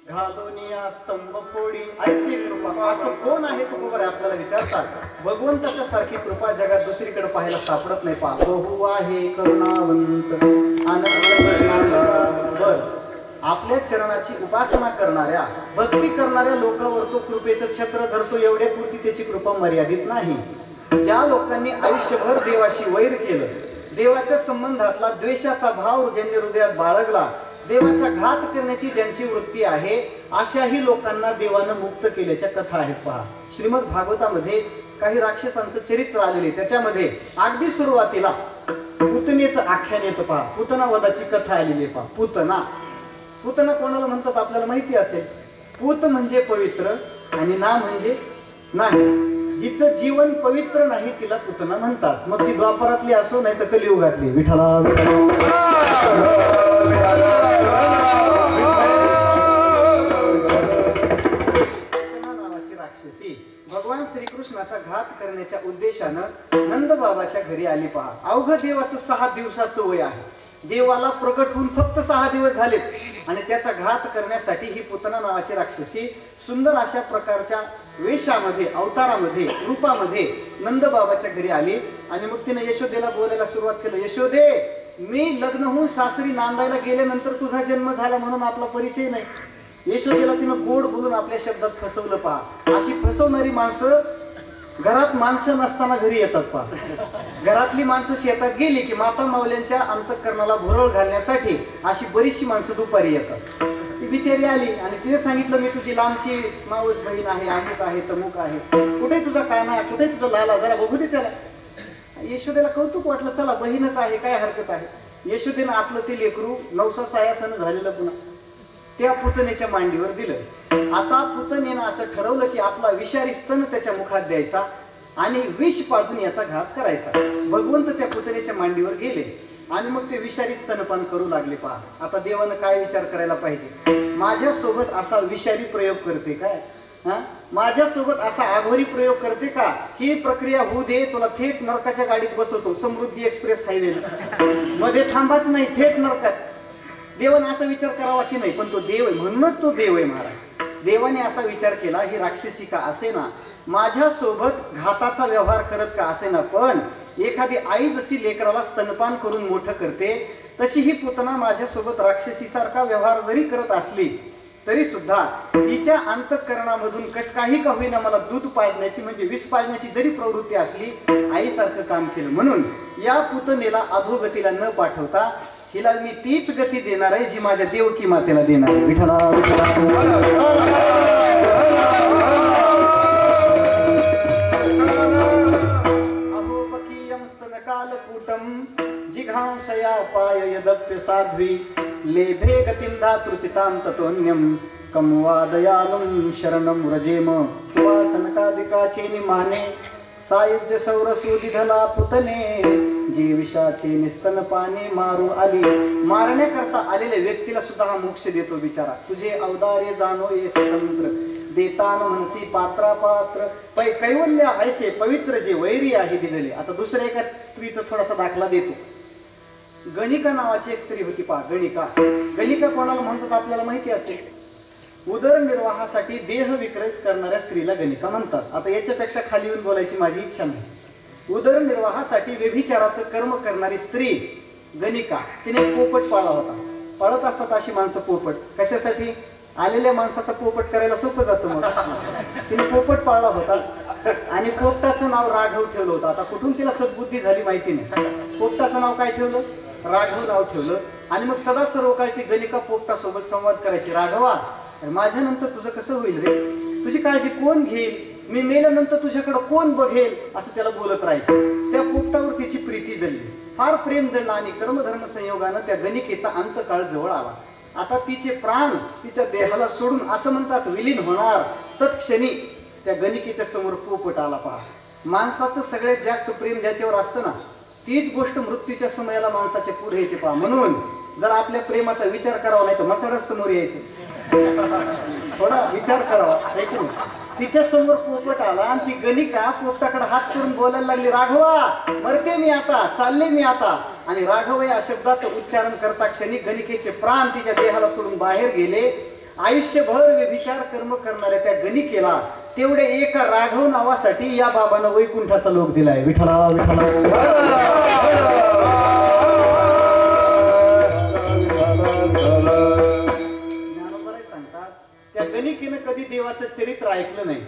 घालोनिया स्तंभ फोडी ऐसी कृपा. असं कोण आहे तू बरोबर आपल्याला विचारतात. भगवंताच्या सारखी कृपा जगात दुसरीकडे पाहायला सापडत नाही. पहा बहु आहे करुणावंत आनंद. बर आपल्या चरणाची उपासना करणाऱ्या भक्ती करणाऱ्या लोकांवर तो कृपेचं छत्र धरतो. एवढ्या पुरती त्याची कृपा मर्यादित नाही. ज्या लोकांनी आयुष्यभर देवाशी वैर केलं, देवाच्या संबंधातला द्वेषाचा भाव ज्यांच्या हृदयात बाळगला, देवाचा घात करण्याची ज्यांची वृत्ती आहे, अशाही लोकांना देवानं मुक्त केल्याच्या कथा आहेत. पहा श्रीमद भागवतामध्ये काही राक्षसांचं चरित्र आलेले. त्याच्यामध्ये अगदी सुरुवातीला पुतनेचं आख्यान येतं. पहा पुतना वधाची कथा आलेली आहे. पहा पुतना. पुतना कोणाला म्हणतात आपल्याला माहिती असेल. पूत म्हणजे पवित्र आणि ना म्हणजे नाही. जिचं जीवन पवित्र नाही तिला पुतना म्हणतात. मग ती द्वापरातली असो नाही तर कलियुगातली. विठ्ठला नावाची राक्षसी भगवान श्रीकृष्णाचा घात करण्याच्या उद्देशानं नंद बाबाच्या घरी आली. पहा अवघ देवाचं 6 दिवसाचं वय आहे. देवाला प्रगट होऊन फक्त 6 दिवस झालेत आणि त्याचा घात करण्यासाठी ही पुतना नावाची राक्षसी सुंदर अशा प्रकारच्या वेशामध्ये, अवतारामध्ये, रूपामध्ये नंद बाबाच्या घरी आली. आणि मग तिने यशोदेला बोलायला सुरुवात केलं. यशोदे, मी लग्न होऊन सासरी नांदायला गेल्यानंतर तुझा जन्म झाला म्हणून आपला परिचय नाही. यशोदेला तिनं गोड बोलून आपल्या शब्दात फसवलं. पहा अशी फसवणारी माणसं घरात माणसं नसताना घरी येतात. पहा घरातली माणसं शेतात गेली की माता मावल्यांच्या अंतःकरणाला भुरळ घालण्यासाठी अशी बरीचशी माणसं दुपारी येतात. ती बिचारी आली आणि तिने सांगितलं, मी तुझी लांबची मावस बहीण आहे, अमुक आहे, तमुक आहे, कुठे तुझा काना, कुठे तुझा लाला, जरा बघू दे त्याला. यशोदेला कौतुक वाटलं, चला बहीणच आहे, काय हरकत आहे. यशोदेनं आपलं ते लेकरू नवसा सायासानं झालेलं पुन्हा त्या पुतनेच्या मांडीवर दिलं. आता पुतनेनं असं ठरवलं की आपला विषारी स्तन त्याच्या मुखात द्यायचा आणि विष पाजून याचा घात करायचा. भगवंत त्या पुतनेच्या मांडीवर गेले आणि मग ते विषारी स्तनपान करू लागले. पहा आता देवानं काय विचार करायला पाहिजे. माझ्यासोबत असा विषारी प्रयोग करते काय, माझ्यासोबत असा आघोरी प्रयोग करते का. ही प्रक्रिया होऊ दे, तुला थेट नरकाच्या गाडीत बसवतो. समृद्धी एक्सप्रेस हायवे मध्ये थांबाच नाही, थेट नरकात. देवाने असा विचार करावा की नाही. पण तो देव आहे म्हणूनच तो देव आहे महाराज. देवाने असा विचार केला, ही राक्षसी का असे ना माझ्यासोबत घाताचा व्यवहार करत का असे ना, पण एखादी आई जशी लेकराला स्तनपान करून मोठं करते तशी ही पुतना माझ्यासोबत राक्षसीसारखा व्यवहार जरी करत असली तरी सुद्धा तिच्या अंतःकरणामधून कस काही का होईना मला दूध पाजण्याची म्हणजे विष पाजण्याची जरी प्रवृत्ती असली, आईसारखं काम केलं. म्हणून या पुतनेला अधोगतीला न पाठवता हिला मी तीच गती देणार आहे जी माझ्या देवकी मातेला देणार आहे. विठ्ठला अहोपकीयं स्तनकालकूटं जिघांसया पाय यदप्य साध्वी लेभे गतिं धातृचितां ततोन्यं कं वा दयालं शरणं व्रजेम किंवा सनकादिकाचे निमाने सायुज्य सौरसूदिधला पुतने जी विषाचे निस्तनपाने मारू आली. मारण्याकरता आलेल्या व्यक्तीला सुद्धा हा मोक्ष देतो बिचारा. तुझे अवदार्य जाणो ये स्वतंत्र देतान मनसी पात्रा पात्र कैवल्य ऐसे पवित्र जे वैरी आहे दिलेले. आता दुसऱ्या एका स्त्रीचा थोडासा दाखला देतो. गणिका नावाची एक स्त्री होती. पहा गणिका. गणिका कोणाला म्हणतात आपल्याला माहिती असेल. उदरनिर्वाहासाठी देह विक्रय करणाऱ्या स्त्रीला गणिका म्हणतात. आता याच्यापेक्षा खाली येऊन बोलायची माझी इच्छा नाही. उदरनिर्वाहासाठी व्यभिचाराचं कर्म करणारी स्त्री गणिका, तिने पोपट पाळला होता. पाळत असतात अशी माणसं पोपट. कशासाठी? आलेल्या माणसाचा पोपट करायला सोपं जातं. मग तिने पोपट पाळला होता आणि पोपटाचं नाव राघव ठेवलं होतं. आता कुठून तिला सद्बुद्धी झाली माहिती नाही. पोपटाचं नाव काय ठेवलं? राघव नाव ठेवलं. आणि मग सदा सर्व काळ ती गणिका पोपटासोबत संवाद करायची. राघवा, माझ्यानंतर तुझं कसं होईल रे, तुझी काळजी कोण घेईल, मी मेल्यानंतर तुझ्याकडे कोण बघेल, असं त्याला बोलत राहायचं. त्या पोपटावर तिची प्रीती जळली, फार प्रेम जळलं आणि कर्मधर्म संयोगानं त्या गणिकेचा अंतकाळ जवळ आला. आता तिचे प्राण तिच्या देहाला सोडून असं म्हणतात विलीन होणार. तत्क्षणी त्या गणिकेच्या समोर पोपट आला. पहा माणसाचं सगळ्यात जास्त प्रेम ज्याच्यावर असतं ना, तीच गोष्ट मृत्यूच्या समयाला माणसाच्या पुढे येते. पहा म्हणून जर आपल्या प्रेमाचा विचार करावा नाही तर मसाडच समोर यायचं. थोडा विचार करावा. ऐकून तिच्या समोर पोपट आला आणि ती गणिका पोपटाकडे हात करून बोलायला लागली, राघवा मरते मी आता, चालले मी आता. आणि राघव या शब्दाचं उच्चारण करता क्षणी गणिकेचे प्राण तिच्या देहाला सोडून बाहेर गेले आयुष्यभर व्यभिचार कर्म करणाऱ्या त्या गणिकेला तेवढे एका राघव नावासाठी या बाबानं वैकुंठाचा लोक दिलाय. विठ्ठला सांगतात त्या गणिकेनं कधी देवाचं चरित्र ऐकलं नाही,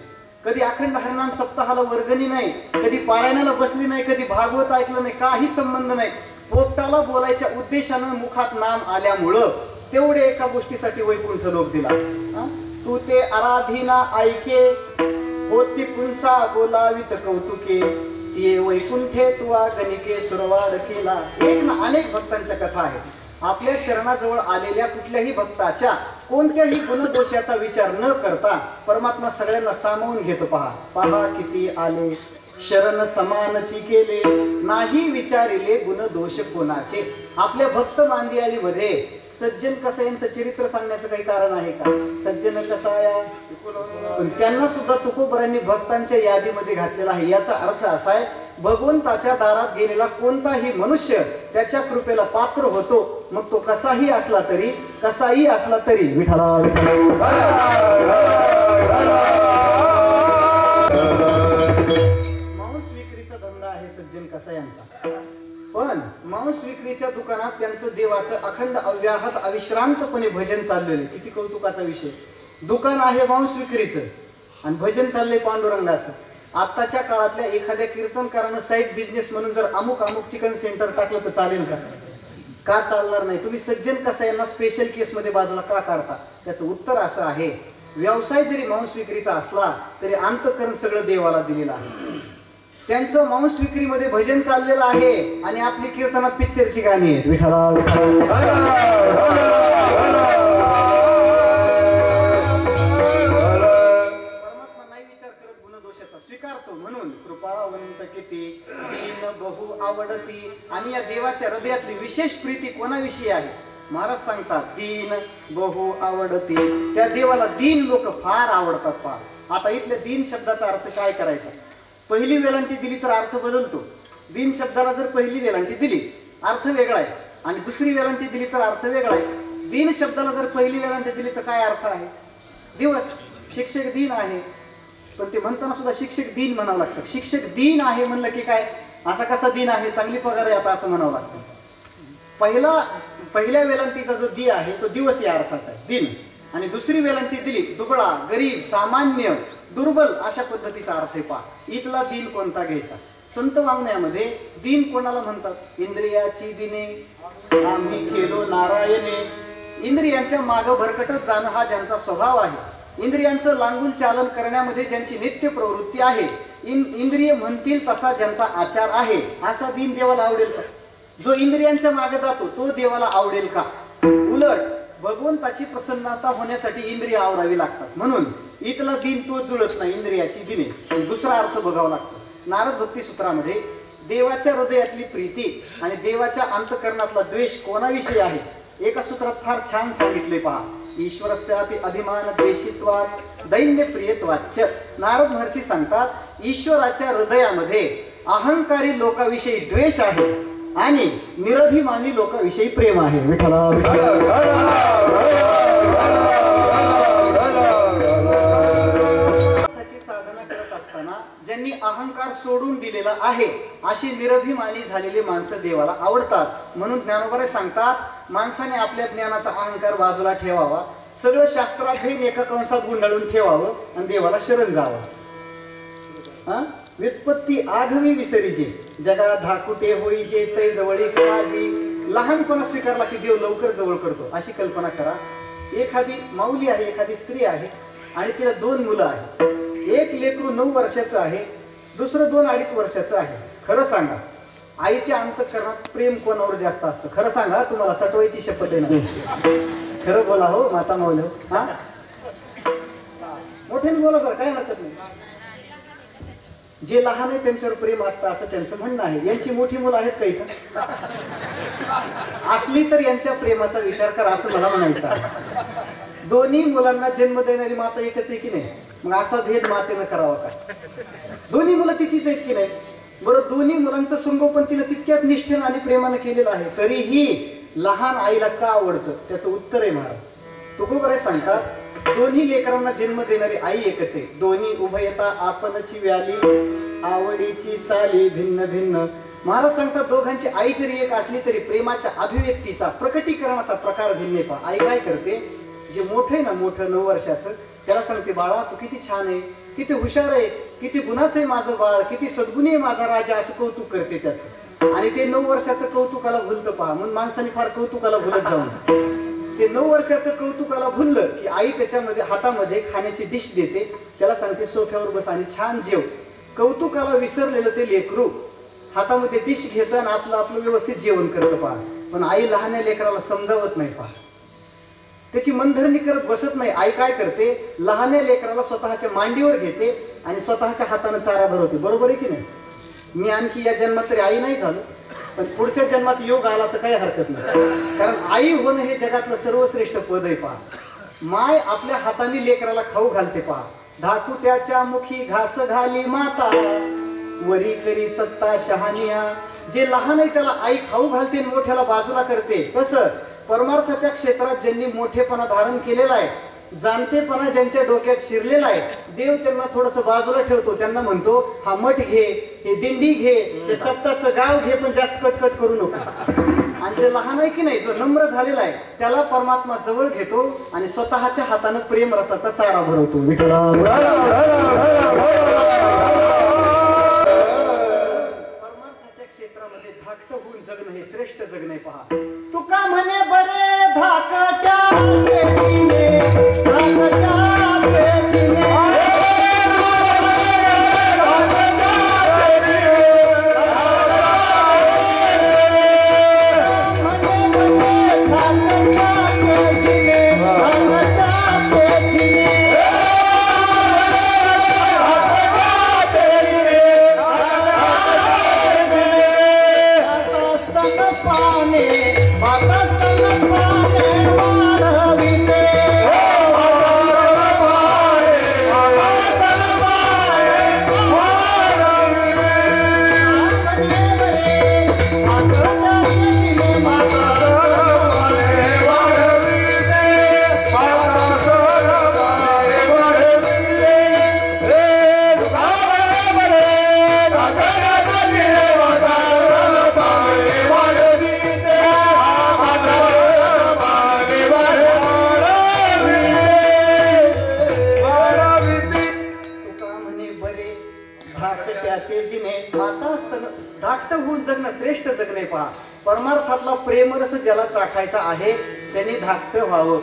कधी अखंड हरिनाम सप्ताहाला वर्गणी नाही, कधी पारायणाला बसली नाही, कधी भागवत ऐकलं नाही, काही संबंध नाही. पोपटाला बोलायच्या उद्देशानं मुखात नाम आल्यामुळं तेवढे एका गोष्टीसाठी वैकुंठ लोक दिला. तू ते आराधीना ऐके होती पुंसा बोलावित कौतुके ते वैकुंठे तुवा गणिके सुरवाड केला. एक ना अनेक भक्तांच्या कथा आहेत. आपल्या चरणाजवळ आलेल्या कुठल्याही भक्ताच्या कोणत्याही गुणदोषाचा विचार न करता परमात्मा सगळ्यांना सामावून घेतो. पहा किती आले शरण समानची केले नाही विचारिले गुणदोष कोणाचे. आपल्या भक्त मांदियाळीमध्ये सज्जन कसायांचं चरित्र सांगण्याचं काही कारण आहे का? सज्जन कसाया पण त्यांना सुद्धा तुकोबरांनी भक्तांच्या यादीमध्ये घातलेला आहे. याचा अर्थ असा आहे, भगवंताच्या दारात गेलेला कोणताही मनुष्य त्याच्या कृपेला पात्र होतो, मग तो कसाही असला तरी. विठ्ठला मांस विक्रीचा धंदा आहे सज्जन कसायांचा, पण मांस विक्रीच्या दुकानात त्यांचं देवाचं अखंड अव्याहत अविश्रांतपणे भजन चाललेलं. किती कौतुकाचा विषय. दुकान आहे मांस विक्रीचं आणि भजन चाललंय पांडुरंगाचं. आताच्या काळातल्या एखाद्या कीर्तनकारानं साईड बिझनेस म्हणून जर अमुक चिकन सेंटर टाकलं तर चालेल का चालणार नाही. तुम्ही सज्जन कसायांना स्पेशल केस मध्ये बाजूला का काढता? त्याचं उत्तर असं आहे, व्यवसाय जरी मांस विक्रीचा असला तरी अंतःकरण सगळं देवाला दिलेलं आहे. त्यांचं मांस विक्रीमध्ये भजन चाललेलं आहे आणि आपली कीर्तनात पिक्चरची गाणी आहेत. विठ्ठला परमात्मा नाही विचार करत गुणदोषाचा, स्वीकारतो. म्हणून कृपावंत किती दीन बहु आवडती. आणि या देवाच्या हृदयातली विशेष प्रीती कोणाविषयी आहे? महाराज सांगतात दीन बहु आवडती. त्या देवाला दीन लोक फार आवडतात. फार. आता इथल्या दीन शब्दाचा अर्थ काय करायचा? पहिली वेलांटी दिली तर अर्थ बदलतो. दीन शब्दाला जर पहिली वेलांटी दिली अर्थ वेगळा आहे आणि दुसरी वेलांटी दिली तर अर्थ वेगळा आहे. दीन शब्दाला जर पहिली वेलांटी दिली तर काय अर्थ आहे? दिवस. शिक्षक दिन आहे, पण ते म्हणताना सुद्धा शिक्षक दिन म्हणावं लागतं. शिक्षक दिन आहे म्हणलं की काय, असा कसा दिन आहे, चांगली पगार आहे आता असं म्हणावं लागतं. पहिल्या वेलांटीचा जो दी आहे तो दिवस या अर्थाचा आहे, दिन. आणि दुसरी वेलांटी दिली दुबळा, गरीब, सामान्य, दुर्बल अशा पद्धतीचा अर्थ आहे. पहा इथला दिन कोणता घ्यायचा? संत वाङ्मयामध्ये दिन कोणाला म्हणतात? इंद्रियाची दिने आम्ही केलो नारायणे. इंद्रियांच्या मागं भरकटत जाणं हा ज्यांचा स्वभाव आहे, इंद्रियांचं लांगून चालन करण्यामध्ये ज्यांची नित्य प्रवृत्ती आहे, इंद्रिय म्हणतील तसा ज्यांचा आचार आहे, असा दिन देवाला आवडेल का? जो इंद्रियांच्या मागे जातो तो देवाला आवडेल का? उलट भगवंताची प्रसन्नता होण्यासाठी इंद्रिय आवरावी लागतात. म्हणून इथला दिन तो जुळत नाही, इंद्रियाची दिने. दुसरा अर्थ बघावा लागतो. नारद भक्ती सूत्रामध्ये देवाच्या हृदयातली प्रीती आणि देवाच्या अंतःकरणातला द्वेष कोणाविषयी आहे एका सूत्रात फार छान सांगितले. पहा ईश्वरस्यापि अभिमान द्वेषित्वात् दैन्य प्रियत्वाच्च. नारद महर्षी सांगतात ईश्वराच्या हृदयामध्ये अहंकारी लोकांविषयी द्वेष आहे आणि निरभिमानी लोकांविषयी प्रेम आहे. विठ्ठला साधना करत असताना ज्यांनी अहंकार सोडून दिलेला आहे अशी निरभिमानी झालेली माणसं देवाला आवडतात. म्हणून ज्ञानोबा सांगतात माणसाने आपल्या ज्ञानाचा अहंकार बाजूला ठेवावा, सगळं शास्त्राध्ययन एका कंसात गुंडाळून ठेवावं आणि देवाला शरण जावं. व्युत्पत्ती आघवी विसरीचे जगा धाकुटे होईचे तै जवळी माझी. लहानपणा स्वीकारला की देव लवकर जवळ करतो अशी कल्पना करा. एखादी माऊली आहे, एखादी स्त्री आहे आणि तिला 2 मुलं आहेत. एक लेकरू 9 वर्षाचं आहे, दुसरं 2-2.5 वर्षाचं आहे. खरं सांगा आईच्या अंतःकरणात प्रेम कोणावर जास्त असतं? खरं सांगा, तुम्हाला सटवायची शपथ आहे ना? खरं बोला हो माता माऊली. हा मोठ्याने बोला जर काय हरकत नाही. जे लहान आहे त्यांच्यावर प्रेम असतं असं त्यांचं म्हणणं आहे. यांची मोठी मुलं आहेत का इथं? असली तर यांच्या प्रेमाचा विचार करा असं मला म्हणायचं. दोन्ही मुलांना जन्म देणारी माता एकच आहे की नाही? मग असा भेद मातेनं करावा का? दोन्ही मुलं तिचीच आहेत की नाही? बरं दोन्ही मुलांचं संगोपन तिनं तितक्याच निष्ठेनं आणि प्रेमानं केलेलं आहे, तरीही लहान आईला का आवडतं? त्याचं उत्तर आहे महाराज तुकोबराय सांगतात दोन्ही लेकरांना जन्म देणारी आई एकच आहे. दोन्ही उभयता आपणची व्याली, आवडीची चाली भिन्न भिन्न. महाराज सांगतात दोघांची आई जरी एक असली तरी प्रेमाच्या अभिव्यक्तीचा प्रकटीकरणाचा प्रकार भिन्न आहे. पहा आई काय करते, जे मोठं आहे ना, मोठं 9 वर्षाचं, त्याला सांगते बाळा तू किती छान आहे, किती हुशार आहे, किती गुणाचं आहे माझं बाळ, किती सद्गुणी आहे माझा राजा, असं कौतुक करते त्याचं. आणि ते 9 वर्षाचं कौतुकाला भुलतं. पहा म्हणून माणसाने फार कौतुकाला भुलत जाऊन ते 9 वर्षाचं कौतुकाला भुललं की आई त्याच्यामध्ये हातामध्ये खाण्याची डिश देते, त्याला सांगते सोफ्यावर बस आणि छान जेव. कौतुकाला विसरलेलं ते लेकरू हातामध्ये डिश घेतं आणि आपलं आपलं व्यवस्थित जेवण करतं. पहा पण आई लहान लेकराला समजावत नाही. पहा त्याची मनधरणी करत बसत नाही. आई काय करते, लहान लेकराला स्वतःच्या मांडीवर घेते आणि स्वतःच्या हाताने चारा भरवते. बरोबर आहे की नाही? मी आणखी या जन्मात तरी आई नाही झालो, पण पुढच्या जन्मात योग आला तर काही हरकत नाही. कारण आई होणं हे जगातलं सर्वश्रेष्ठ पद आहे. पहा माय आपल्या हाताने लेकराला खाऊ घालते. पहा धातू त्याच्या मुखी घास घाली माता, वरी करी सत्ता शहानिया. जे लहान आहे त्याला आई खाऊ घालते आणि मोठ्याला बाजूला करते. कसं परमार्थाच्या क्षेत्रात ज्यांनी मोठेपणा धारण केलेला आहे, जाणतेपणा ज्यांच्या डोक्यात शिरलेला आहे, देव त्यांना थोडस बाजूला ठेवतो. त्यांना म्हणतो हा मठ घे, हे दिंडी घे, हे सप्ताचं गाव घे, पण जास्त कटकट करू नको. आणि जे लहान आहे की नाही, जो नम्र झालेला आहे, त्याला परमात्मा जवळ घेतो आणि स्वतःच्या हाताने प्रेम रसाचा चारा भरवतो. परमार्थाच्या क्षेत्रामध्ये धाकट होऊन जगणं हे श्रेष्ठ जगणं आहे. पहा तुका म्हणे बरे धाकट्याचे दिने, धाकट्याचे दिने. धाकट होऊन जगणं श्रेष्ठ जगणे. पहा परमार्थातला प्रेमरस ज्याला चाखायचा आहे त्यांनी धाकट व्हावं.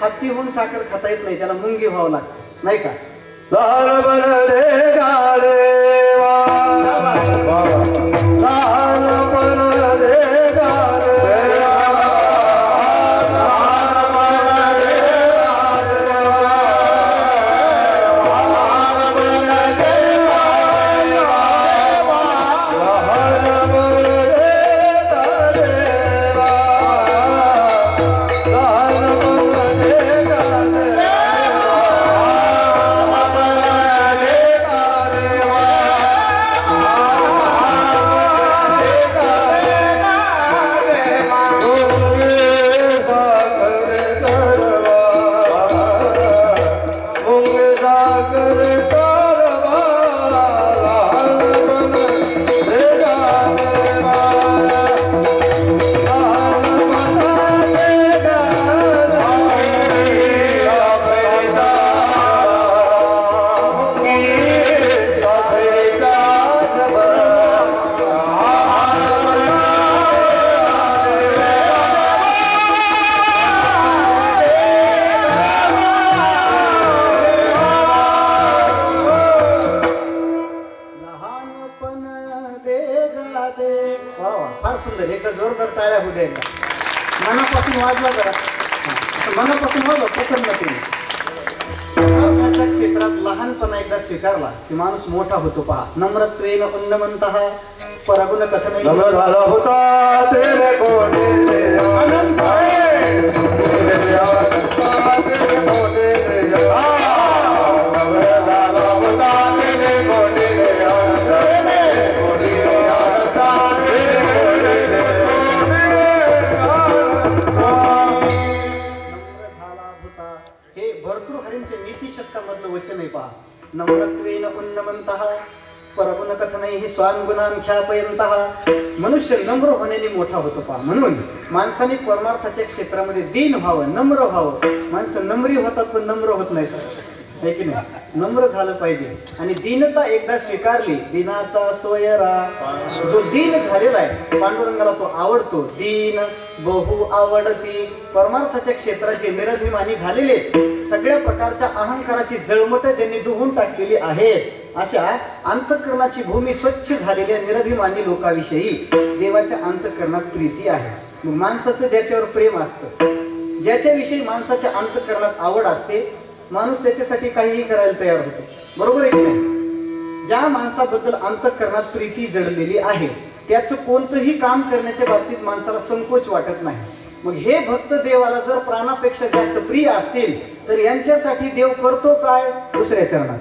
हत्ती होऊन साखर खाता येत नाही, त्याला मुंगी व्हावं लागतं, नाही का? फार सुंदर. एकदा जोरदार टाळ्या होऊ द्यायला, मनापासून वाजला जरा, मनापासून वाजला प्रसन्नतेने. परमार्थाच्या क्षेत्रात लहानपणा एकदा स्वीकारला की माणूस मोठा होतो. पहा नम्रत्वेन उन्नमंतः परगुण कथन झाला होता तेरे अनंत भर्तृहरींचे नीती शतकामधलं वचन आहे पहा. नम्रत्वेन उन्नमंतः परगुण कथनैः स्वान गुणान ख्यापयन्तः. मनुष्य नम्र होण्याने मोठा होतो पहा. म्हणून माणसाने परमार्थाच्या क्षेत्रामध्ये दीन व्हावं, नम्र व्हावं. माणसं नम्री होतात पण नम्र होत नाहीत, आहे की नाही? नम्र झालं पाहिजे. आणि दीनता एकदा स्वीकारली, दिनाचा सोयरा, जो दीन झालेला आहे पांडुरंगाला तो आवडतो. दीन बहु आवडती. परमार्थाच्या क्षेत्रात जे निरभिमानी झालेले, सगळ्या प्रकारच्या अहंकाराची जळमट ज्यांनी धुवून टाकलेली आहेत, अशा अंतःकरणाची भूमी स्वच्छ झालेल्या निरभिमानी लोकांविषयी देवाच्या अंतःकरणात प्रीती आहे. माणसाचं ज्याच्यावर प्रेम असतं, ज्याच्याविषयी माणसाच्या अंतःकरणात आवड असते, माणूस त्याच्यासाठी काहीही करायला तयार होतो. बरोबर आहे की नाही? ज्या माणसाबद्दल अंतःकरणात प्रीती जडलेली आहे, त्याचं कोणतंही काम करण्याच्या बाबतीत माणसाला संकोच वाटत नाही. मग हे भक्त देवाला जर प्राणापेक्षा जास्त प्रिय असतील, तर यांच्यासाठी देव करतो काय? दुसऱ्या चरणात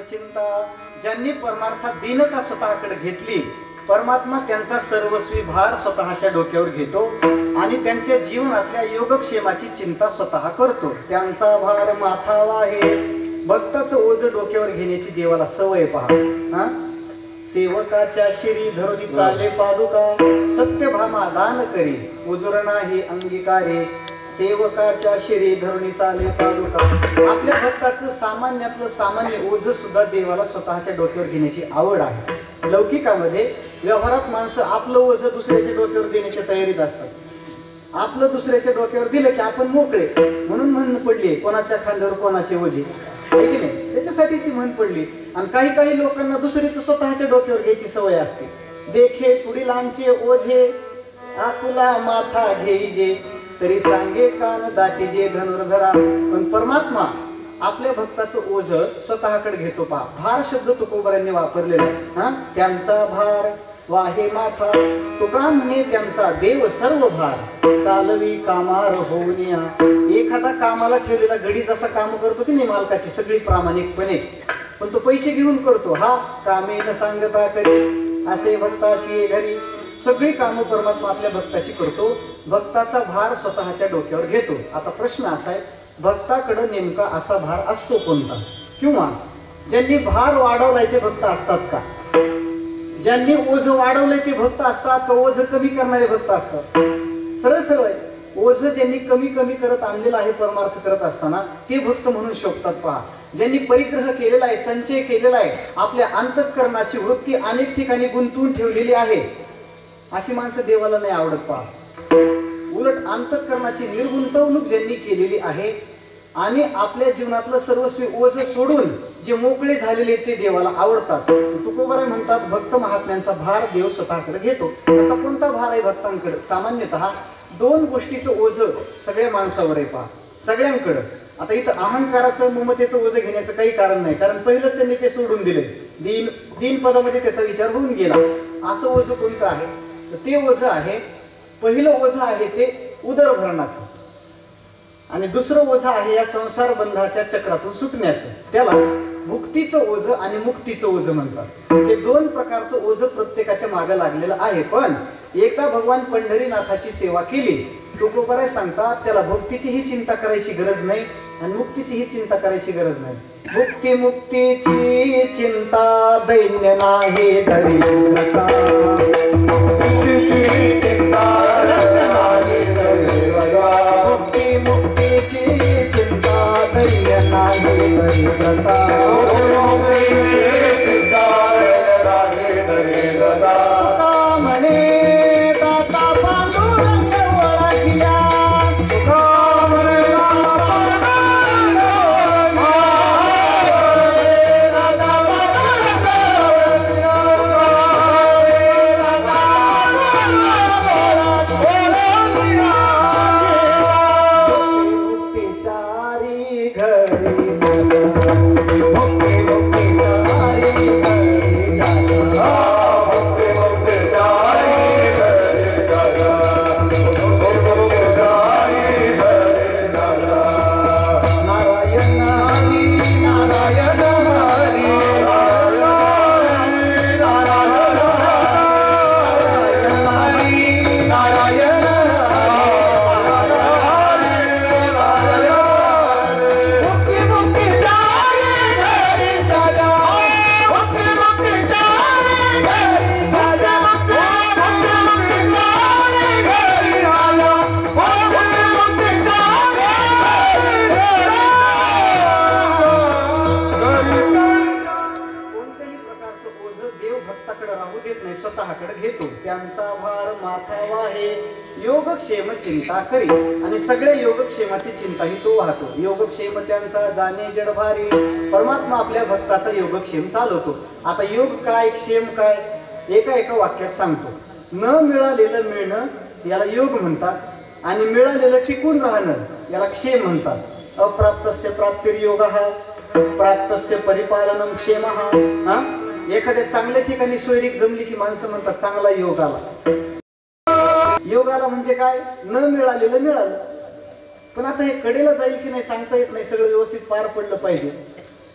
चिंता. ज्यांनी परमार्थात दीनता स्वतःकडे घेतली, परमात्मा त्यांचा सर्वस्वी भार स्वतःच्या डोक्यावर घेतो आणि त्यांच्या जीवनातल्या योगक्षेमाची चिंता स्वतः करतो. त्यांचा भार माथावा आहे. भक्ताचं ओझ डोक्यावर घेण्याची देवाला सवय पहा. सेवकाच्या शिरी धरुनी चाले पादुका, सत्यभामा दान करी उजुर नाही अंगीकारे. सेवकाच्या शिरी धरुनी चाले पादुका. आपल्या भक्ताचं सामान्यातलं सामान्य ओझ सुद्धा देवाला स्वतःच्या डोक्यावर घेण्याची आवड आहे. लौकिकामध्ये व्यवहारात माणसं आपलं ओझ दुसऱ्याच्या डोक्यावर देण्याच्या तयारीत असतात. आपलं दुसऱ्याच्या डोक्यावर दिलं की आपण मोकळे, म्हणून म्हण पडली कोणाच्या खांद्यावर कोणाचे ओझे, आहे की नाही? त्याच्यासाठी ती म्हण पडली. आणि काही काही लोकांना दुसरीच स्वतःच्या डोक्यावर घ्यायची सवय असते. देखे पुढीलांचे ओझे आकुला माथा घेईजे, तरी सांगे कान दाटीजे धनुर्धरा. पण परमात्मा आपल्या भक्ताचं ओझ स्वतःकडे घेतो पहा. भार शब्द तुकोबरांनी वापरलेला आहे. त्यांचा भार वाहे माथा. तुका म्हणे त्यांचा देव सर्व भार, चालवी कामार होऊनिया. एखादा कामाला ठेवलेला गडी जसा काम करतो की नाही मालकाची सगळी प्रामाणिकपणे, पण तो पैसे घेऊन करतो. हा कामे न सांगता करी असे भक्ताची घरी. सगळी कामं परमात्मा आपल्या भक्ताची करतो. भक्ताचा भार स्वतःच्या डोक्यावर घेतो. आता प्रश्न असा आहे, भक्ताकडे नेमका असा भार असतो कोणता? किंवा ज्यांनी भार वाढवलाय ते भक्त असतात का? ज्यांनी ओझ वाढवलंय ते भक्त असतात का ओझ कमी करणारे भक्त असतात? सरळ सरळ आहे. ओझ ज्यांनी कमी कमी करत आणलेलं आहे परमार्थ करत असताना ते भक्त म्हणून शोभतात पहा. ज्यांनी परिग्रह केलेला आहे, संचय केलेला आहे, आपल्या अंतःकरणाची वृत्ती अनेक ठिकाणी गुंतवून ठेवलेली आहे, अशी माणसं देवाला नाही आवडत पहा. उलट अंतःकरणाची निर्गुंतवणूक ज्यांनी केलेली आहे आणि आपल्या जीवनातलं सर्वस्वी ओझ सोडून जे मोकळे झालेले ते देवाला आवडतात. तुकोबाराय म्हणतात भक्त महात्म्यांचा भार देव स्वतःकडे घेतो. असा कोणता भार आहे भक्तांकडे? सामान्यतः दोन गोष्टीचं ओझ सगळ्या माणसावर आहे पहा, सगळ्यांकडं. आता इथं अहंकाराचं ममतेचं ओझ घेण्याचं काही कारण नाही, कारण पहिलंच त्यांनी ते सोडून दिले. दीन पदामध्ये त्याचा विचार होऊन गेला. असं ओझ कोणतं आहे? तर ते ओझ आहे, पहिलं ओझ आहे ते उदरभरणाचं. आणि दुसरं ओझं आहे या संसार बंधाच्या चक्रातून सुटण्याचं, त्यालाच मुक्तीचं ओझं आणि मुक्तीचं ओझं म्हणतात. हे दोन प्रकारचं ओझं प्रत्येकाच्या मागे लागलेलं आहे. पण एकदा भगवान पंढरीनाथाची सेवा केली, तुकोबाराय सांगतात, त्याला भक्तीचीही चिंता करायची गरज नाही आणि मुक्तीचीही चिंता करायची गरज नाही. मुक्ती मुक्तीची चिंता दैन्य नाही धरी नका, मुक्तीची चिंता नाही धरी नका, मुक्ती मुक्तीची चिंता दैन्य नाही धरी नका, मुक्तीची चिंता नाही धरी नका. म्हणे दाता पांडुरंग ओळखिया, त्यांचा भार माथावा आहे. योगक्षेम चिंता करी आणि सगळ्या योगक्षेमाची चिंताही तो वाहतो. योगक्षेम त्यांचा जाणे जड भारी, परमात्मा आपल्या भक्ताचा योगक्षेम चालवतो. आता योग काय क्षेम काय एका एका वाक्यात सांगतो. न मिळालेलं मिळणं याला योग म्हणतात आणि मिळालेलं टिकून राहणं याला क्षेम म्हणतात. अप्राप्तस्य प्राप्तिर्योगः, प्राप्तस्य परिपालनं क्षेमः. एखाद्या चांगल्या ठिकाणी सोयरीक जमली की माणसं म्हणतात चांगला योग आला. योग आला म्हणजे काय, न मिळालेलं मिळालं. पण आता हे कडेला जाईल की नाही सांगता येत नाही, सगळं व्यवस्थित पार पडलं पाहिजे.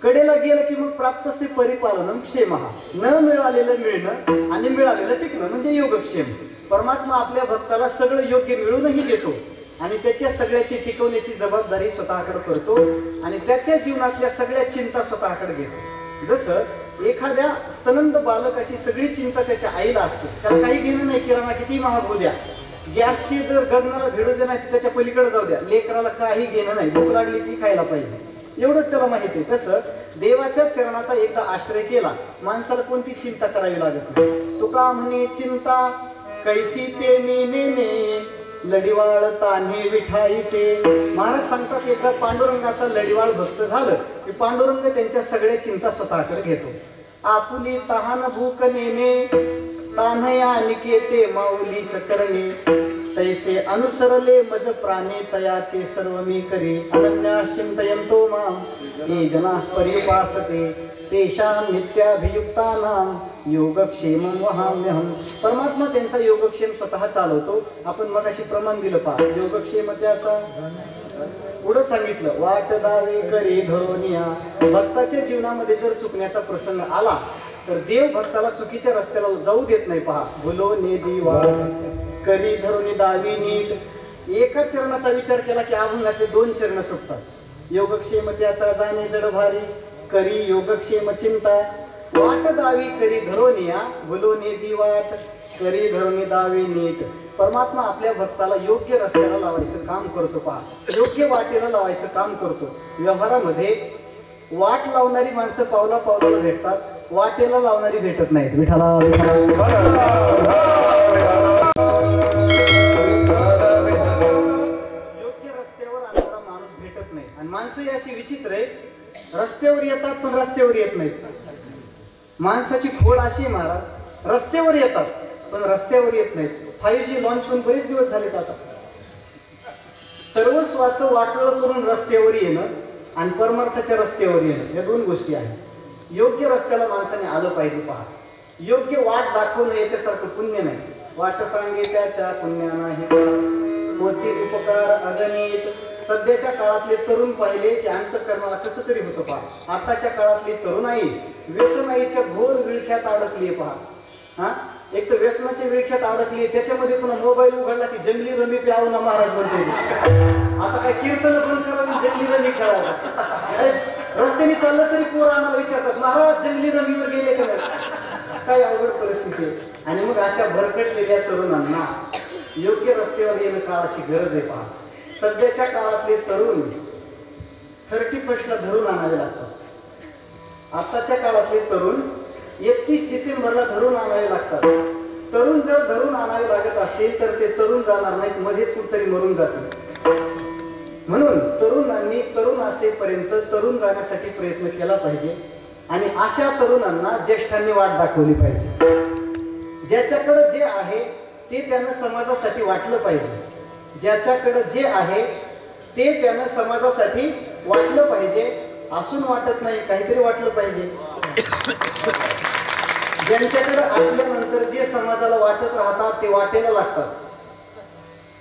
कडेला गेलं की मग प्राप्तस्य परिपालनं क्षेमः, न मिळालेलं मिळणं आणि मिळालेलं टिकणं म्हणजे योगक्षेम. परमात्मा आपल्या भक्ताला सगळं योग्य मिळूनही देतो आणि त्याच्या सगळ्याची टिकवण्याची जबाबदारी स्वतःकडे करतो आणि त्याच्या जीवनातल्या सगळ्या चिंता स्वतःकडे घेतो. जसं एखाद्या स्तनंद बालकाची सगळी चिंता त्याच्या आईला असते, त्याला काही घेणं नाही, किराणा किती महाग होऊ द्या, गॅसची जर गगनाला भिडू दे नाही त्याच्या पलीकडे जाऊ द्या, लेकराला काही घेणं नाही, भूक लागली ती खायला पाहिजे, एवढंच त्याला माहिती आहे. तसं देवाच्या चरणाचा एकदा आश्रय केला माणसाला कोणती चिंता करावी लागत नाही. तुका म्हणे चिंता कैसी ते मी नेने, लढिवाळ तान्हे विठाईचे. महाराज सांगतात एकदा पांडुरंगाचा लढिवाळ भक्त झालं की पांडुरंग त्यांच्या सगळ्या चिंता स्वतःकडे घेतो. आपुली तहान भूक नेणे, तान्हया निकेते माऊली सकरणे, तैसे अनुसरले मज प्राणे तयाचे सर्व मी करी. अनन्या चिंतयन्तो मां ये जनाः पर्युपासते, तेषां नित्याभियुक्तानां योगक्षेमं वहाम्यहं. परमात्मा त्यांचा योगक्षेम स्वतः चालवतो. आपण मग अशी प्रमाण दिलं पहा, योगक्षेम त्याचा पुढं सांगितलं. वाट दावे करी धरोनिया. भक्ताच्या जीवनामध्ये जर चुकण्याचा प्रसंग आला तर देव भक्ताला चुकीच्या रस्त्याला जाऊ देत नाही. पहा, भुलो ने दिवा करी धरोनी दावी नीट. एका चरणाचा विचार केला की अभंगातले दोन चरण सुटतात. योगक्षेम त्याचा जाणे जड भारी, करी योगक्षेम चिंता. वाट दावी करी धरोनिया, भुलो ने दिवाट करी धरोनी दावी नीट. परमात्मा आपल्या भक्ताला योग्य रस्त्याला लावायचं काम करतो. पहा, योग्य वाटेला लावायचं काम करतो. व्यवहारामध्ये वाट लावणारी माणसं पावला पावलाला भेटतात, वाटेला लावणारी भेटत नाहीत. विठाला योग्य रस्त्यावर आणणारा माणूस भेटत नाही. आणि माणसं ही अशी विचित्र आहे, रस्त्यावर येतात पण रस्त्यावर येत नाहीत. माणसाची खोड अशी महाराज, रस्त्यावर येतात पण रस्त्यावर येत नाहीत. 5G लॉन्च होऊन बरेच दिवस झालेत. आता सर्वस्वाचं वाटोळ करून रस्त्यावर येणं आणि परमार्थाच्या रस्त्यावर येणं या दोन गोष्टी आहेत. योग्य रस्त्याला माणसाने आलं पाहिजे. पहा, योग्य वाट दाखवणं याच्यासारखं पुण्य नाही. वाट सांगे त्याच्या पुण्या नाही, होती उपकार अगणित, सध्याच्या काळातले तरुण पाहिले की अंतःकरणाला कसं तरी होतं पहा. आताच्या काळातली तरुणाई व्यसनाईच्या घोर विळख्यात अडकली पहा. हा, एक तर व्यसनाच्या विळख्यात अडकली, त्याच्यामध्ये पुन्हा मोबाईल उघडला की जंगली रमी प्याव ना महाराज म्हणते. आता काय कीर्तन बंद करावी, जंगली रमी खेळायला. अरे रस्त्याने चाललं तरी पोरं आम्हाला विचारतात, महाराज जंगली रमीवर गेले का नाही? काय अवघड परिस्थिती आहे. आणि मग अशा भरकटलेल्या तरुणांना योग्य रस्त्यावर येणं काळाची गरज आहे पहा. सध्याच्या काळातले तरुण 31st ला धरून आणावे लागतात. आताच्या काळातले तरुण 31 डिसेंबरला धरून आणावे लागतात. तरुण जर धरून आणावे लागत असतील तर ते तरुण जाणार नाहीत, मध्येच कुठतरी मरून जातील. म्हणून तरुणांनी तरुण असेपर्यंत तरुण जाण्यासाठी प्रयत्न केला पाहिजे. आणि अशा तरुणांना ज्येष्ठांनी वाट दाखवली पाहिजे. ज्याच्याकडे जे आहे ते त्यानं समाजासाठी वाटलं पाहिजे. ज्याच्याकडे जे आहे ते त्यानं समाजासाठी वाटलं पाहिजे. असून वाटत नाही, काहीतरी वाटलं पाहिजे. ज्यांच्याकडे असल्यानंतर जे समाजाला वाटत राहतात ते वाटेला लागतात.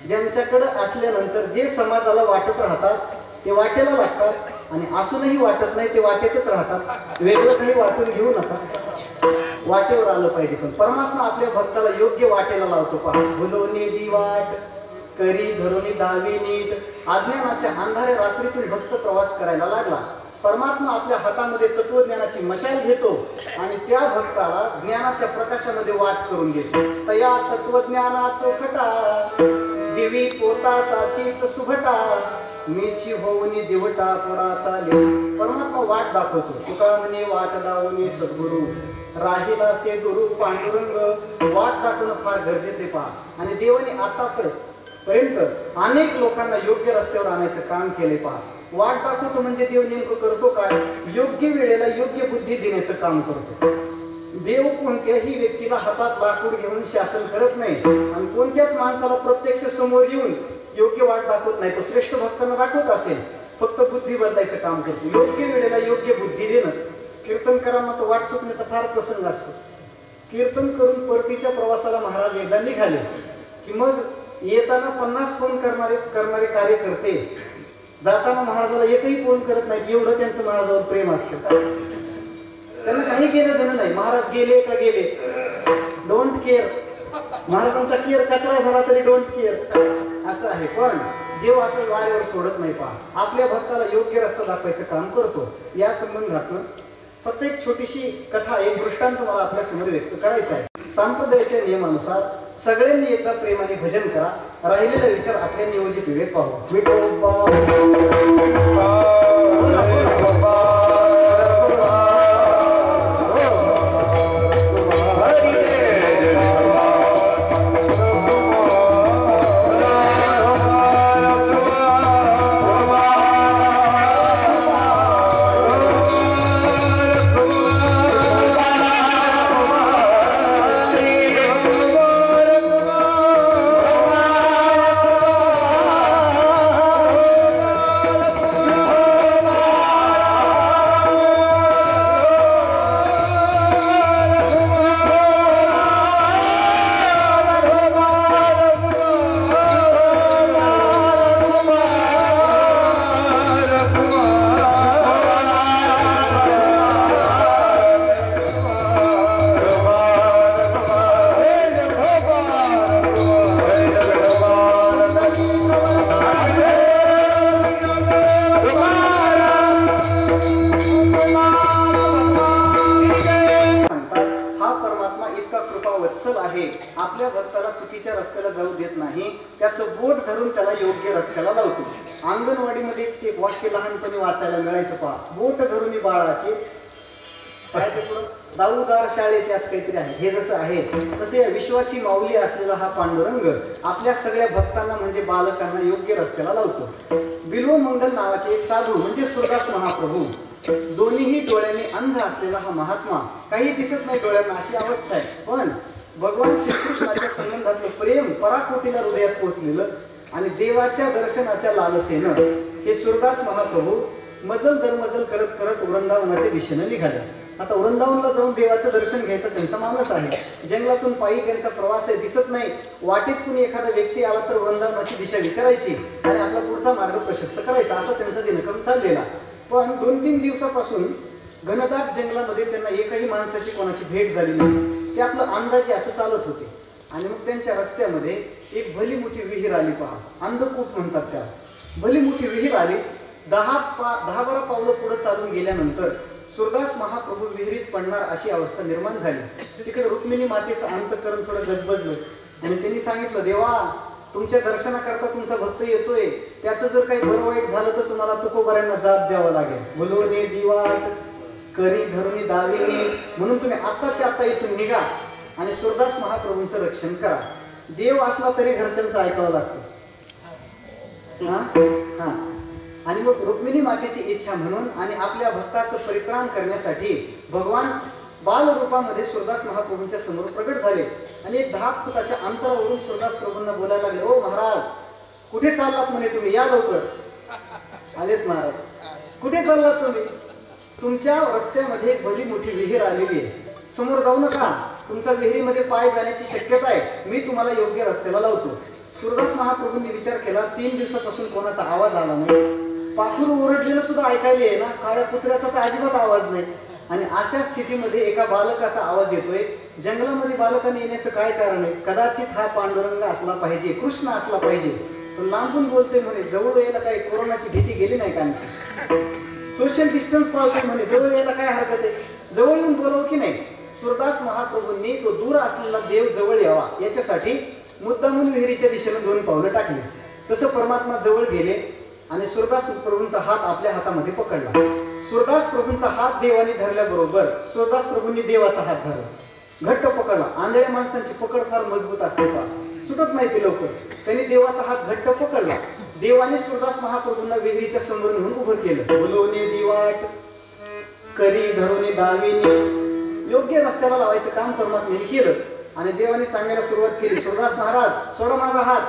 ज्यांच्याकडे असल्यानंतर जे समाजाला वाटत राहतात ते वाटेला लागतात. आणि असूनही वाटत नाही ते वाटेतच राहतात. वेगळं काही वाटून घेऊ नका, वाटेवर आलं पाहिजे. पण परमात्मा आपल्या भक्ताला योग्य वाटेला लावतो पहा. भुलोनी दी वाट करी धरुनी दावी नीट. अज्ञानाच्या अंधाऱ्या रात्रीतून भक्त प्रवास करायला लागला. परमात्मा आपल्या हातामध्ये तत्वज्ञानाची मशाल घेतो आणि त्या भक्ताला ज्ञानाच्या प्रकाशामध्ये वाट करून घेतो. तया तत्वज्ञाना चोखटा दिवी पोता साचित सुभटा मीची होऊनी दिवटा पुढा चाले. परमात्मा वाट दाखवतो. तुका म्हणे वाट दावणी सद्गुरू राहिला से गुरु पांडुरंग. वाट दाखवणं फार गरजेचे पहा. आणि देवाने आतापर्यंत अनेक लोकांना योग्य रस्त्यावर आणायचं काम केले पहा. वाट दाखवतो म्हणजे देव नेमकं करतो काय? योग्य वेळेला योग्य बुद्धी देण्याचं काम करतो. देव कोणत्याही व्यक्तीला हातात लाकूड घेऊन शासन करत नाही आणि कोणत्याच माणसाला प्रत्यक्ष समोर येऊन योग्य वाट दाखवत नाही. तो श्रेष्ठ भक्तांना दाखवत असेल, फक्त बुद्धी बदलायचं काम करतो. योग्य वेळेला योग्य बुद्धी देणं. कीर्तनकरांना तो वाट चुकण्याचा फार प्रसंग असतो. कीर्तन करून परतीच्या प्रवासाला महाराज एकदा निघाले की मग येताना 50 फोन करणारे कार्यकर्ते जाताना महाराजाला एकही फोन करत नाही. एवढं त्यांचं महाराजावर प्रेम असतं. त्यांना काही घेणं देणं नाही. महाराज गेले का गेले, डोंट केअर. महाराजांचा केअर कचरा झाला तरी डोंट केअर असं आहे. पण देव असं वाऱ्यावर सोडत नाही पहा. आपल्या भक्ताला योग्य रस्ता दाखवायचं काम करतो. या संबंधातून फक्त एक छोटीशी कथा, एक दृष्टांत मला आपल्या समोर व्यक्त करायचा आहे. संप्रदायाच्या नियमानुसार सगळ्यांनी एकदा प्रेमाने भजन करा. राहिलेला विचार आपल्या नियोजित वेळेत पाहू. आपल्या भक्ताला चुकीच्या रस्त्याला जाऊ देत नाही. त्याचं बोट धरून त्याला योग्य रस्त्याला लावतो. अंगणवाडीमध्ये एक वाक्य लहानपणी वाचायला मिळायचं पहा. बोट धरून बाळाचे काय ते पुढं दाऊदार शाळेचे असं काहीतरी आहे. हे जसं आहे तसे विश्वाची माऊली असलेला हा पांडुरंग आपल्या सगळ्या भक्तांना म्हणजे बालकांना योग्य रस्त्याला लावतो. बिल्व मंगल नावाचे एक साधू म्हणजे सुरदास महाप्रभू, दोन्हीही डोळ्यांनी अंध असलेला हा महात्मा, काही दिसत नाही डोळ्यांना अशी अवस्था आहे. पण भगवान श्रीकृष्णाच्या संबंधातलं प्रेम पराकोटीला हृदयात पोहोचलेलं आणि देवाच्या दर्शनाच्या लालसेनं हे सुरदास महाप्रभू मजल दरमजल करत करत वृंदावनाच्या दिशेने निघाले. आता वृंदावनला जाऊन देवाचं दर्शन घ्यायचं त्यांचा मानस आहे. जंगलातून पायी त्यांचा प्रवास आहे, दिसत नाही. वाटेत कुणी एखादा व्यक्ती आला तर वृंदावनाची दिशा विचारायची आणि आपला पुढचा मार्ग प्रशस्त करायचा, असा त्यांचा दिनक्रम चाललेला. पण 2-3 दिवसापासून घनदाट जंगलामध्ये त्यांना एकही माणसाची कोणाची भेट झाली नाही. ते आपलं अंदाजे असं चालत होते आणि मग त्यांच्या रस्त्यामध्ये एक भली मोठी विहीर आली. पहा, अंधकूप म्हणतात त्याला. भली मोठी विहीर आली. 10-12 पावलं पुढे चालून गेल्यानंतर सुरदास महाप्रभू विहिरीत पडणार अशी अवस्था निर्माण झाली. तिकडे रुक्मिणी मातेचं अंतःकरण थोडं गजबजलं आणि त्यांनी सांगितलं, देवा तुमच्या दर्शनाकरता तुमचा भक्त येतोय, त्याचं जर काही बरं वाईट झालं तर तुम्हाला तुकोबाऱ्यांना जाब द्यावं लागेल. बोलवणे दिवाट करी धरुणी दाविनी, म्हणून तुम्ही आत्ताच्या आत्ता इथून निघा आणि सुरदास महाप्रभूंचं रक्षण करा. देव असला तरी घरच्यांचं ऐकावं लागतं. हा, आणि मग रुक्मिणी मातेची इच्छा म्हणून आणि आपल्या भक्ताचं परित्राण करण्यासाठी भगवान बाल रूपामध्ये सुरदास महाप्रभूंच्या समोर प्रकट झाले आणि एक 10 फुटाच्या अंतरावरून सुरदास प्रभूंना बोलायला लागले, ओ महाराज कुठे चाललात म्हणे तुम्ही, या लवकर. आलेत महाराज. कुठे चाललात तुम्ही? तुमच्या रस्त्यामध्ये एक भली मोठी विहीर आलेली आहे, समोर जाऊ नका, तुमच्या विहिरीमध्ये पाय जाण्याची शक्यता आहे, मी तुम्हाला योग्य रस्त्याला लावतो. सुरदास महाप्रभूंनी विचार केला, 3 दिवसापासून कोणाचा आवाज आला नाही, पाखरू ओरडलेलं सुद्धा ऐकायला आहे ना, काळ्या कुत्र्याचा तर अजिबात आवाज नाही. आणि अशा स्थितीमध्ये एका बालकाचा आवाज येतोय. जंगलामध्ये बालकाने येण्याचं काय कारण आहे? कदाचित हा पांडुरंग असला पाहिजे, कृष्ण असला पाहिजे. पण लांबून बोलतोय म्हणे, जवळ यायला काय कोरोनाची भीती गेली नाही का? सोशल डिस्टन्स पाळतोय म्हणे, जवळ यायला काय हरकत आहे, जवळ येऊन बोलावं की नाही. सुरदास महाप्रभूंनी तो दूर असलेला देव जवळ यावा याच्यासाठी मुद्दामून विहिरीच्या दिशेने 2 पावलं टाकली. तसं परमात्मा जवळ गेले आणि सुरदास प्रभूंचा हात आपल्या हातामध्ये पकडला. सुरदास प्रभूंचा हात देवाने धरल्याबरोबर सुरदास प्रभूंनी देवाचा हात धरला, घट्ट पकडला. आंधळ्या माणसांची पकड फार मजबूत असते, का सुटत नाही ते लवकर. त्यांनी देवाचा हात घट्ट पकडला. देवाने सुरदास महाप्रभूंना विहिरीच्या समोर नेऊन उभं केलं. बोलवणे दिवाट करी धरुणी दाविनी, योग्य रस्त्याला लावायचं काम परमात्म्याने केलं आणि देवाने सांगायला सुरुवात केली, सुरदास महाराज सोडा माझा हात,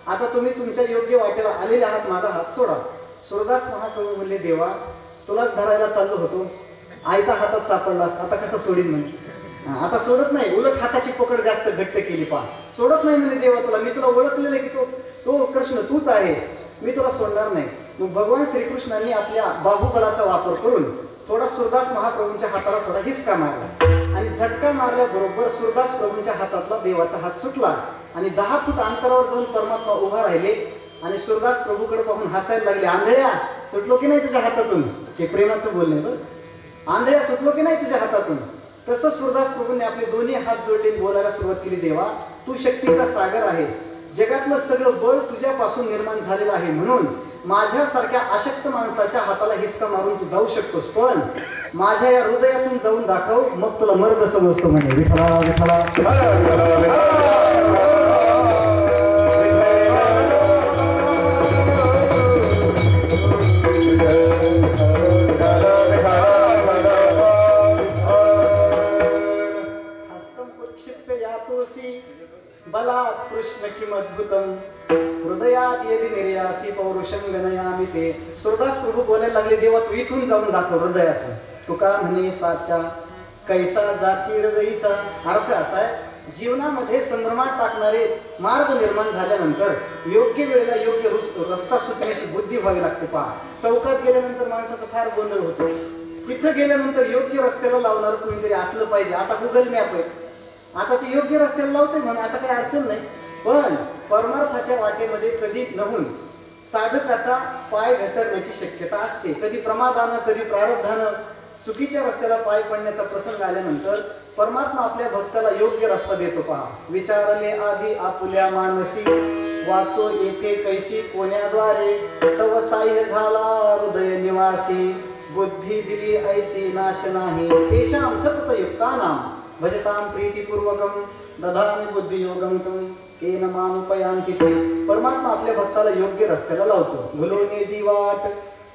आता तुम्ही तुमच्या योग्य वाटेला आलेले आहात, माझा हात सोडा. सुरदास महाप्रभू म्हणले, देवा तुलाच धरायला चाललो होतो, आयता हातात सापडलास, आता कसं सोडीन म्हणे. आता सोडत नाही, उलट हाताची पकड जास्त घट्ट केली. पहा, सोडत नाही म्हणे देवा तुला, मी तुला ओळखलेलं की तो कृष्ण तूच आहेस, मी तुला सोडणार नाही. मग भगवान श्रीकृष्णांनी आपल्या बाहुबलाचा वापर करून थोडा सुरदास महाप्रभूंच्या हाताला थोडा हिसका मारला आणि झटका मारल्याबरोबर सुरदास प्रभूंच्या हातातला देवाचा हात सुटला आणि 10 फूट अंतरावर जाऊन परमात्मा उभा राहिले आणि सुरदास प्रभूकडे पाहून हसायला लागले. आंधळ्या सुटलो की नाही तुझ्या हातातून? हे प्रेमाचं बोलणे बरं. आंधळ्या सुटलो की नाही तुझ्या हातातून? तसं सुरदास प्रभूंनी आपले दोन्ही हात जोडले बोलायला सुरुवात केली, देवा तू शक्तीचा सागर आहेस, जगातलं सगळं बळ तुझ्यापासून निर्माण झालेलं आहे, म्हणून माझ्यासारख्या अशक्त माणसाच्या हाताला हिसका मारून तू जाऊ शकतोस, पण माझ्या या हृदयातून जाऊन दाखव, मग तुला मर्द समजतो म्हणे. विठला विठला बलात् कृष्ण किमद्भुतम हृदयात यदि निर्यासी पौरुषं गणयामि ते. सुरदास प्रभू बोलायला लागले, देवा तू इथून जाऊन दाखव हृदयातून. तुका म्हणे साचा कैसा जाची हृदयीचा. अर्थ असा आहे, जीवनामध्ये संभ्रमात टाकणारे मार्ग निर्माण झाल्यानंतर योग्य वेळेला योग्य रस्ता सुचण्याची बुद्धी व्हावी लागते. पहा, चौकात गेल्यानंतर माणसाचा फार गोंधळ होतो, तिथं गेल्यानंतर योग्य रस्त्याला लावणार कोणीतरी असलं पाहिजे. आता गुगल मॅप आहे, आता ते योग्य रस्त्याला लावते म्हणून आता काही अडचण नाही. पण परमार्थाच्या वाटेमध्ये कधी नहून साधकाचा पाय घसरण्याची शक्यता असते. कधी प्रमादानं, कधी प्रारब्धानं चुकीच्या रस्त्याला पाय पडण्याचा प्रसंग आल्यानंतर परमात्मा आपल्या भक्ताला योग्य रस्ता देतो. पहा, विचारले आधी आपुल्या मानसी, वाचो येथे कैसी कोण्याद्वारे, तव साह्य झाला हृदय निवासी, बुद्धी दिली ऐसी नाश नाही, तेषां सतत युक्तानां भजतां प्रीतिपूर्वकं दधामि बुद्धियोगं तं केन मानुपयांति ते. परमात्मा आपल्या भक्ताला योग्य रस्त्याला लावतो. भुलोने दिवाट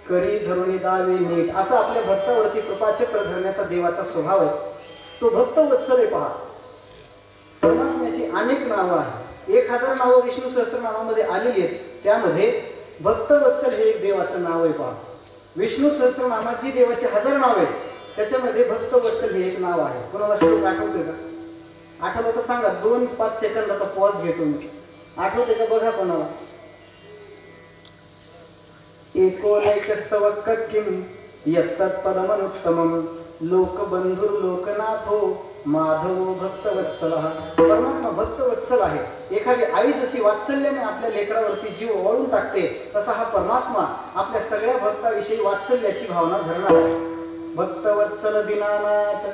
करी धरुणी दावे नीट, असं आपल्या भक्तावरती कृपाछत्र धरण्याचा देवाचा स्वभाव आहे. तो भक्त वत्सल आहे. पहा, परमात्म्याची अनेक नावं आहेत, 1000 नावं विष्णू सहस्त्रनामामध्ये आलेली आहेत, त्यामध्ये भक्त वत्सल हे एक देवाचं नाव आहे. पहा, विष्णू सहस्त्रनामात जी देवाची 1000 नाव आहेत त्याच्यामध्ये भक्तवत्सल हे एक नाव आहे. कोणाला श्लोक आठवतोय का? आठवलं तर सांगा. 2-5 सेकंदाचा पॉज घेतो मी. आठवते का बघा कोणाला? एकोनैकस्सव किं यत्तत्पदमनुत्तमं लोकबंधुर लोकनाथो माधवो भक्तवत्सलः. परमात्मा भक्तवत्सल आहे. एखादी आई जशी वात्सल्याने आपल्या लेकरावरती जीव ओवाळून टाकते, तसा हा परमात्मा आपल्या सगळ्या भक्ताविषयी वात्सल्याची भावना धरणार आहे. भक्तवत्सल दीनानाथ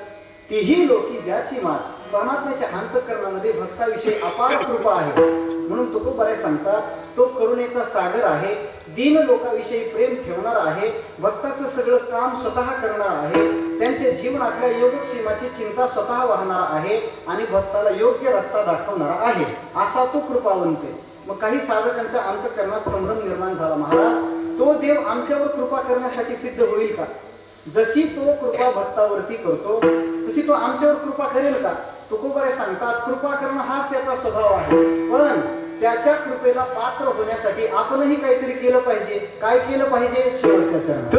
तीही लोकी ज्याची मात. परमात्म्याच्या अंतःकरणामध्ये भक्ताविषयी अपार कृपा आहे. म्हणून तुकोबाराय सांगतात, तो करुणेचा सागर आहे, दीन लोकांविषयी प्रेम ठेवणार आहे, भक्ताचं सगळं काम स्वतः करणार आहे, त्यांच्या जीवनातल्या योगक्षेमाची चिंता स्वतः वाहणार आहे आणि भक्ताला योग्य रस्ता दाखवणारा आहे. असा तो कृपावंत आहे. मग काही साधकांच्या अंतःकरणात संभ्रम निर्माण झाला. महाराज, तो देव आमच्यावर कृपा करण्यासाठी सिद्ध होईल का? जशी तो कृपा भक्तावरती करतो तशी तो आमच्यावर कृपा करेल का? तुकोबाराय सांगतात, कृपा करणं हाच त्याचा स्वभाव आहे. पण त्याच्या कृपेला पात्र होण्यासाठी आपणही काहीतरी केलं पाहिजे. काय केलं पाहिजे? शेवटच्या चरणात